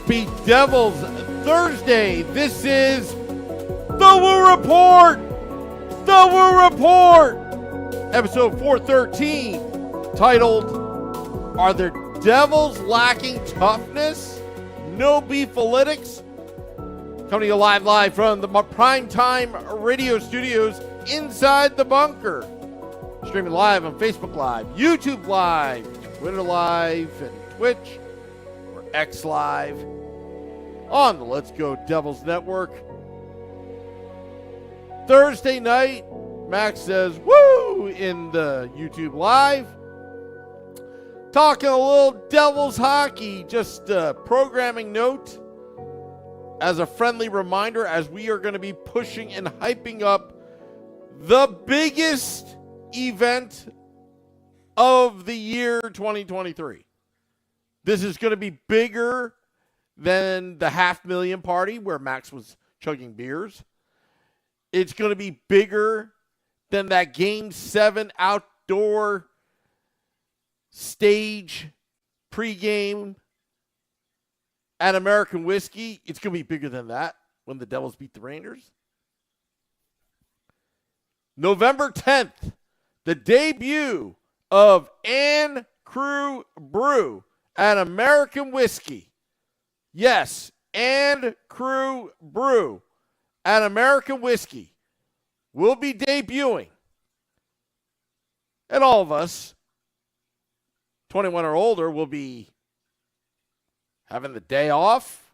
Speak Devils Thursday. This is The Woo Report. The Woo Report. Episode 413, titled, Are the Devils Lacking Toughness? No Beefalytics? Coming to you live from the primetime radio studios inside the bunker. Streaming live on Facebook Live, YouTube Live, Twitter Live, and Twitch, or X Live, on the Let's Go Devils Network. Thursday night, Max says, woo, in the YouTube Live. Talking a little Devils hockey, just a programming note as a friendly reminder, as we are going to be pushing and hyping up the biggest event of the year 2023. This is going to be bigger than the $500,000 party where Max was chugging beers. It's going to be bigger than that Game 7 outdoor stage pregame at American Whiskey. It's going to be bigger than that when the Devils beat the Rangers. November 10th, the debut of Ann Crew Brew at American Whiskey. Yes, Ann Crew Brew at American Whiskey will be debuting. And all of us, 21 or older, will be having the day off,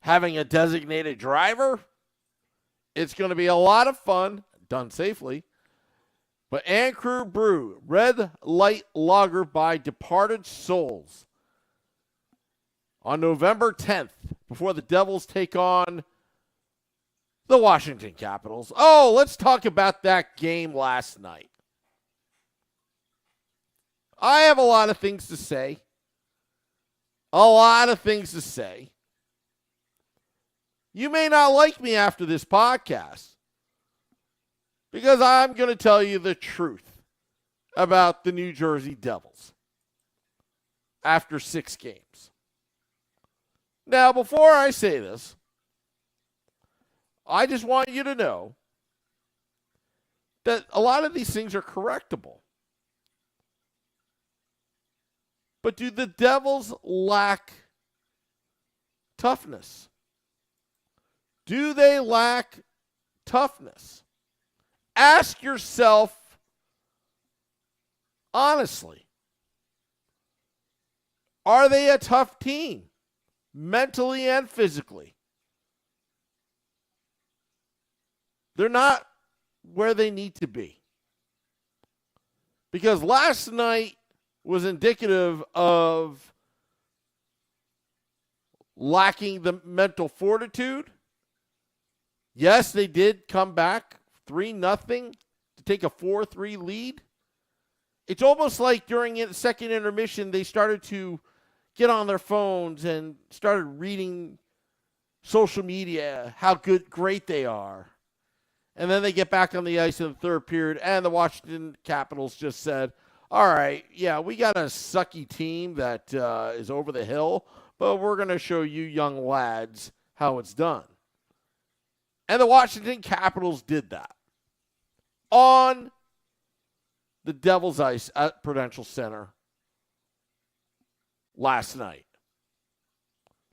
having a designated driver. It's going to be a lot of fun, done safely. But Ann Crew Brew, Red Light Lager by Departed Souls, on November 10th, before the Devils take on the Washington Capitals. Oh, let's talk about that game last night. I have a lot of things to say. You may not like me after this podcast, because I'm going to tell you the truth about the New Jersey Devils after 6 games. Now, before I say this, I just want you to know that a lot of these things are correctable. But do the Devils lack toughness? Do they lack toughness? Ask yourself honestly, are they a tough team, mentally and physically? They're not where they need to be. Because last night was indicative of lacking the mental fortitude. Yes, they did come back 3-0 to take a 4-3 lead. It's almost like during the second intermission, they started to get on their phones and started reading social media, how great they are. And then they get back on the ice in the third period, and the Washington Capitals just said, all right, yeah, we got a sucky team that is over the hill, but we're going to show you young lads how it's done. And the Washington Capitals did that on the Devils' ice at Prudential Center last night.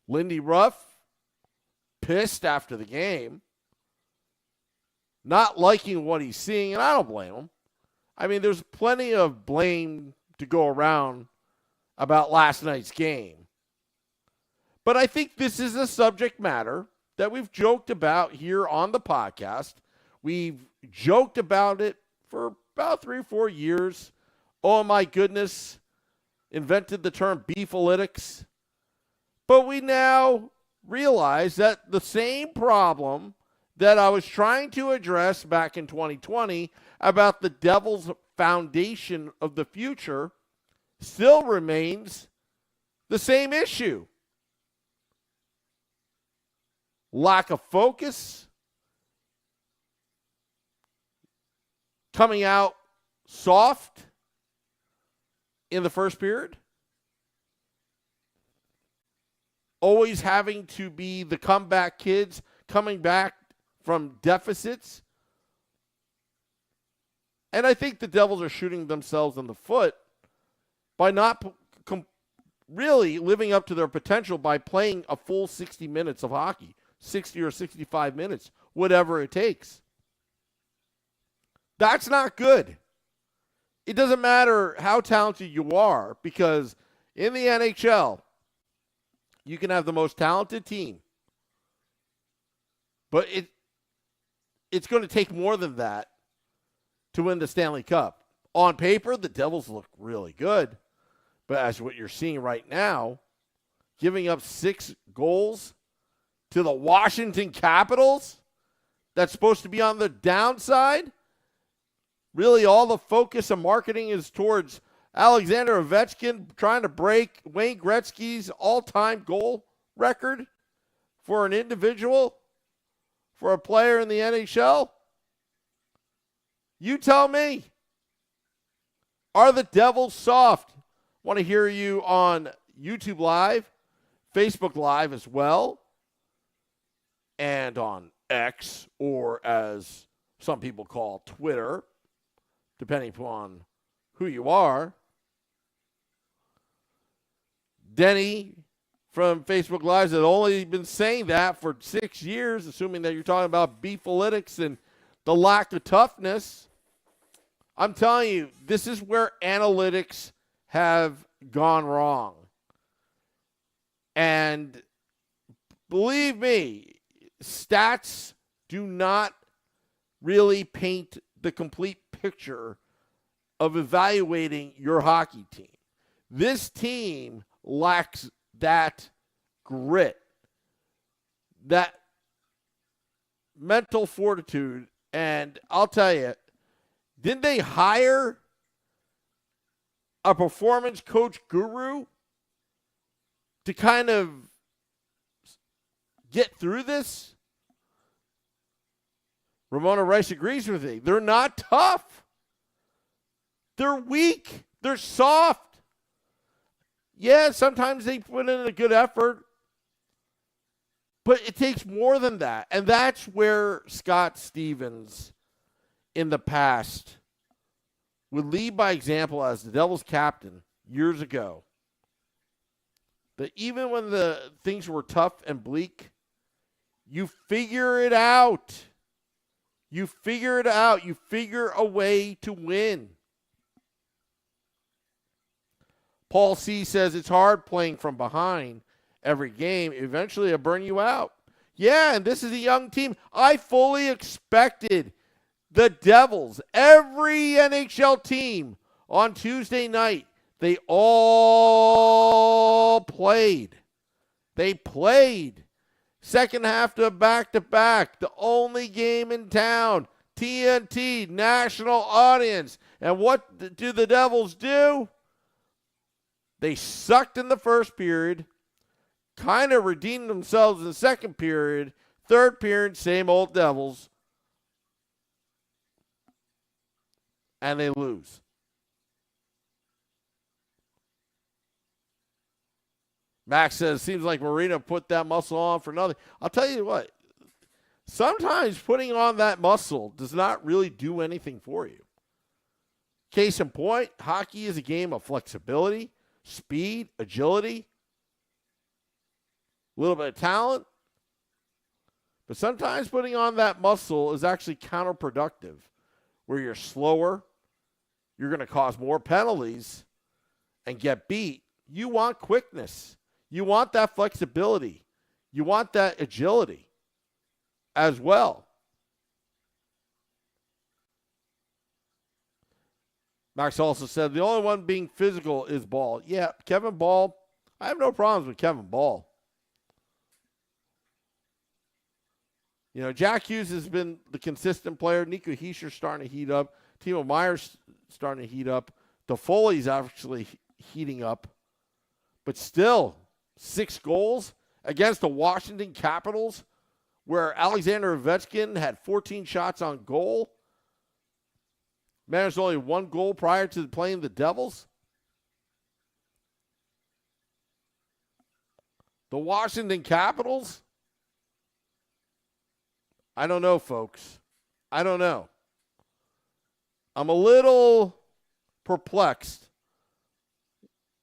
Lindy Ruff, pissed after the game, not liking what he's seeing, and I don't blame him. I mean, there's plenty of blame to go around about last night's game. But I think this is a subject matter that we've joked about here on the podcast. We've joked about it for about 3 or 4 years. Oh, my goodness. Invented the term beefalytics. But we now realize that the same problem that I was trying to address back in 2020 about the Devils' foundation of the future still remains the same issue. Lack of focus, coming out soft in the first period, always having to be the comeback kids coming back from deficits. And I think the Devils are shooting themselves in the foot by not really living up to their potential by playing a full 60 minutes of hockey, 60 or 65 minutes, whatever it takes. That's not good. It doesn't matter how talented you are, because in the NHL, you can have the most talented team, but it's going to take more than that to win the Stanley Cup. On paper, the Devils look really good, but as what you're seeing right now, giving up 6 goals to the Washington Capitals, that's supposed to be on the downside. Really, all the focus and marketing is towards Alexander Ovechkin trying to break Wayne Gretzky's all-time goal record for an individual, for a player in the NHL. You tell me. Are the Devils soft? Want to hear you on YouTube Live, Facebook Live as well, and on X, or as some people call Twitter, depending upon who you are. Denny from Facebook Live has only been saying that for 6 years, assuming that you're talking about beefalytics and the lack of toughness. I'm telling you, this is where analytics have gone wrong. And believe me, stats do not really paint the complete picture of evaluating your hockey team. This team lacks that grit, that mental fortitude. And I'll tell you, didn't they hire a performance coach guru to kind of get through this? Ramona Rice agrees with me. They're not tough. They're weak. They're soft. Yeah, sometimes they put in a good effort, but it takes more than that. And that's where Scott Stevens in the past would lead by example as the Devils captain years ago. That even when the things were tough and bleak, you figure it out. You figure it out. You figure a way to win. Paul C. says it's hard playing from behind every game. Eventually it'll burn you out. Yeah, and this is a young team. I fully expected the Devils, every NHL team on Tuesday night, they all played. They played. Second half to back-to-back. The only game in town. TNT, national audience. And what do the Devils do? They sucked in the first period, kind of redeemed themselves in the second period. Third period, same old Devils. And they lose. Max says, seems like Marino put that muscle on for nothing. I'll tell you what, sometimes putting on that muscle does not really do anything for you. Case in point, hockey is a game of flexibility, speed, agility, a little bit of talent. But sometimes putting on that muscle is actually counterproductive, where you're slower, you're going to cause more penalties and get beat. You want quickness. You want that flexibility. You want that agility as well. Max also said the only one being physical is Ball. Yeah, Kevin Ball. I have no problems with Kevin Ball. You know, Jack Hughes has been the consistent player. Nico Hischier starting to heat up. Timo Meyer's starting to heat up. Toffoli's actually heating up. But still, 6 goals against the Washington Capitals, where Alexander Ovechkin had 14 shots on goal. Man, there's only 1 goal prior to playing the Devils. The Washington Capitals? I don't know, folks. I don't know. I'm a little perplexed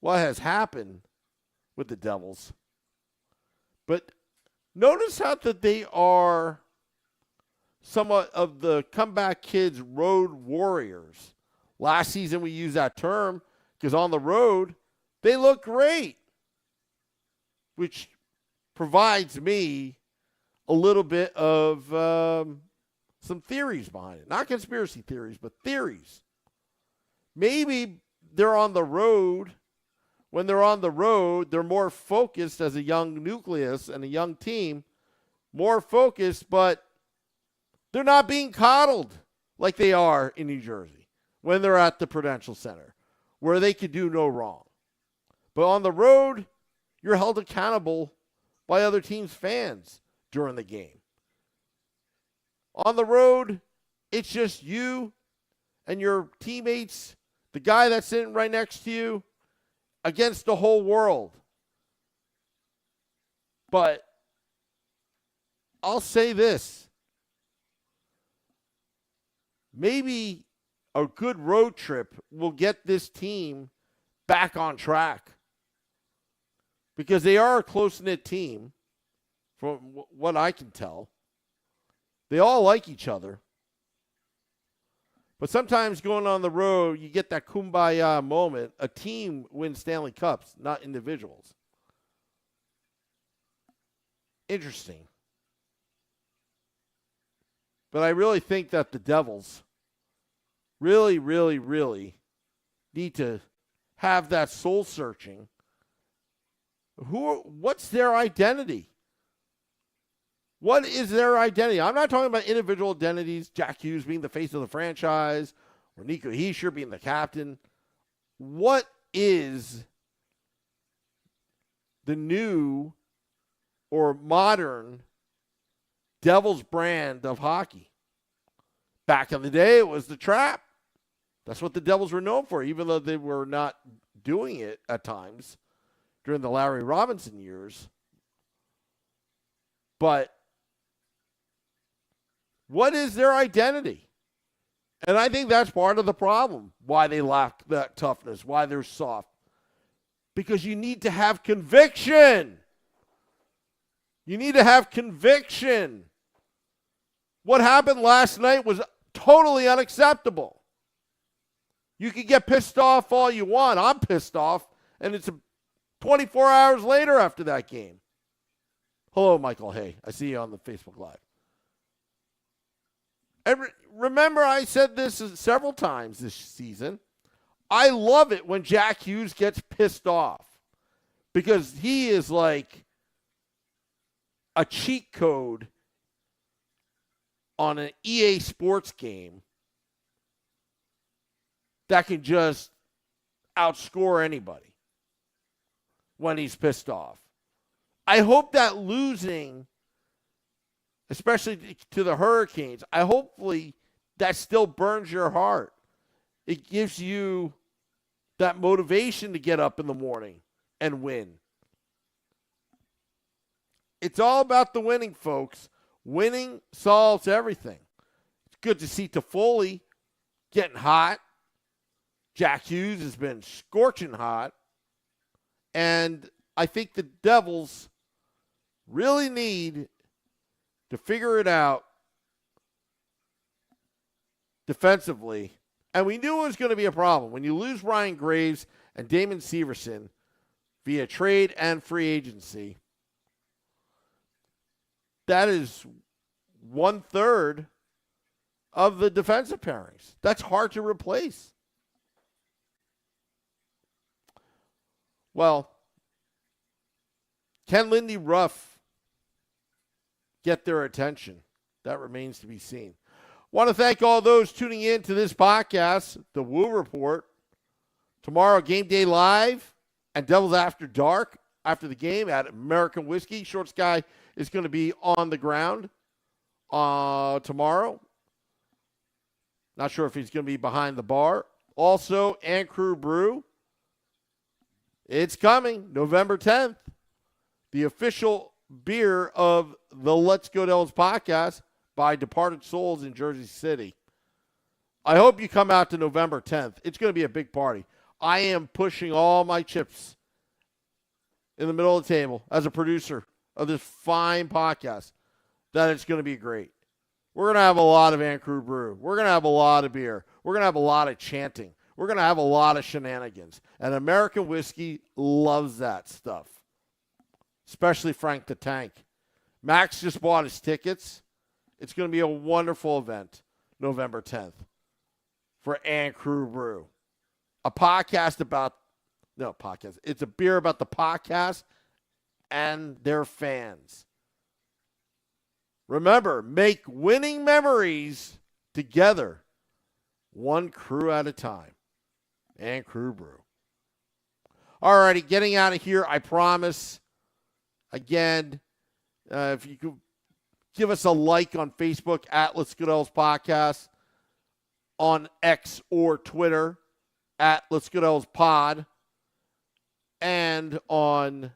what has happened with the Devils. But notice how that they are somewhat of the comeback kids road warriors. Last season we used that term because on the road they look great, which provides me a little bit of some theories behind it. Not conspiracy theories, but theories. Maybe they're on the road. When they're on the road, they're more focused as a young nucleus and a young team, more focused, but they're not being coddled like they are in New Jersey when they're at the Prudential Center, where they could do no wrong. But on the road, you're held accountable by other teams' fans during the game. On the road, it's just you and your teammates, the guy that's sitting right next to you, against the whole world. But I'll say this. Maybe a good road trip will get this team back on track. Because they are a close-knit team, from what I can tell. They all like each other. But sometimes going on the road, you get that kumbaya moment. A team wins Stanley Cups, not individuals. Interesting. But I really think that the Devils really, really, really need to have that soul searching. What's their identity? What is their identity? I'm not talking about individual identities, Jack Hughes being the face of the franchise, or Nico Hischier being the captain. What is the new or modern Devils brand of hockey? Back in the day, it was the trap. That's what the Devils were known for, even though they were not doing it at times during the Larry Robinson years. But what is their identity? And I think that's part of the problem, why they lack that toughness, why they're soft. Because you need to have conviction. You need to have conviction. What happened last night was totally unacceptable. You can get pissed off all you want. I'm pissed off, and it's 24 hours later after that game. Hello, Michael Hay. I see you on the Facebook Live. And remember, I said this several times this season. I love it when Jack Hughes gets pissed off because he is like a cheat code on an EA Sports game that can just outscore anybody when he's pissed off. I hope that losing, especially to the Hurricanes, hopefully that still burns your heart. It gives you that motivation to get up in the morning and win. It's all about the winning, folks. Winning solves everything. It's good to see Toffoli getting hot. Jack Hughes has been scorching hot. And I think the Devils really need to figure it out defensively. And we knew it was going to be a problem. When you lose Ryan Graves and Damon Severson via trade and free agency, that is 1/3 of the defensive pairings. That's hard to replace. Well, can Lindy Ruff get their attention? That remains to be seen. Want to thank all those tuning in to this podcast, The Woo Report. Tomorrow, Game Day Live and Devils After Dark after the game at American Whiskey. Shorts Guy is going to be on the ground tomorrow. Not sure if he's going to be behind the bar. Also, and Crew Brew. It's coming, November 10th. the official beer of the Let's Go Devils podcast by Departed Souls in Jersey City. I hope you come out to November 10th. It's going to be a big party. I am pushing all my chips in the middle of the table as a producer of this fine podcast that it's going to be great. We're going to have a lot of Crew Brew. We're going to have a lot of beer. We're going to have a lot of chanting. We're going to have a lot of shenanigans. And American whiskey loves that stuff, especially Frank the Tank. Max just bought his tickets. It's going to be a wonderful event, November 10th, for Crew Brew. It's a beer about the podcast and their fans. Remember, make winning memories together, one crew at a time. Crew Brew. All righty, getting out of here, I promise. Again, if you could give us a like on Facebook at Let's Go Devils Podcast, on X or Twitter at Let's Go Devils Pod, and on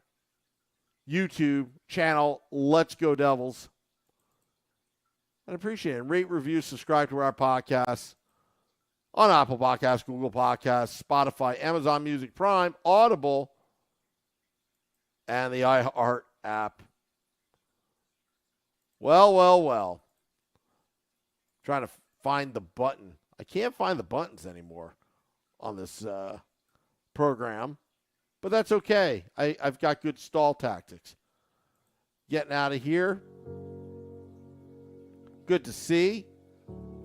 YouTube channel Let's Go Devils. I'd appreciate it. Rate, review, subscribe to our podcast on Apple Podcasts, Google Podcasts, Spotify, Amazon Music, Prime, Audible, and the iHeart app. Well. Trying to find the button. I can't find the buttons anymore on this program, but that's okay. I've got good stall tactics. Getting out of here. Good to see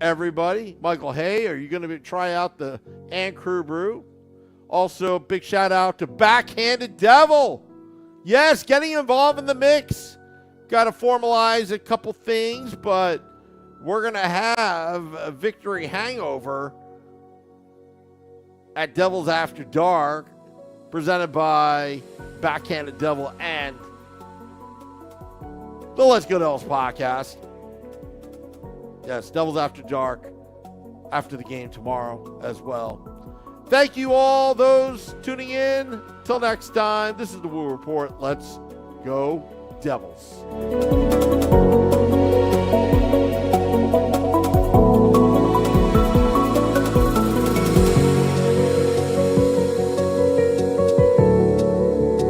everybody. Michael, hey, are you going to try out the Crew Brew? Also, big shout out to Backhanded Devil. Yes, getting involved in the mix. Got to formalize a couple things, but we're going to have a victory hangover at Devils After Dark, presented by Backhanded Devil and the Let's Go Devils podcast. Yes, Devils After Dark after the game tomorrow as well. Thank you all those tuning in. Till next time, this is the Woo Report. Let's go Devils.